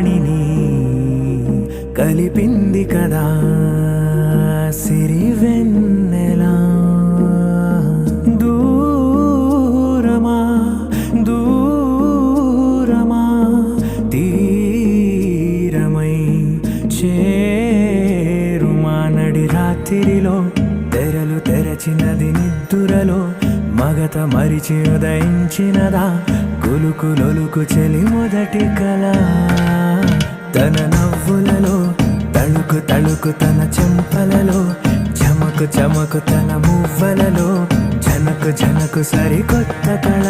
వాణిని కలిపింది కదా సిరి వెన్నెలా. దూరమా దూరమా తీరమై చేరుమా నడి రాత్రిలో తెరలు తెరచినది నిద్దురలో మగత మరిచి ఉదయించినదా కులుకులొలుకు చెలి మొదటి కళ. తన నవ్వులలో తళుకు తళుకు తన చెంపలలో చమకు చమకు తన మువ్వలలో జనకు జనకు సరికొత్త కళ.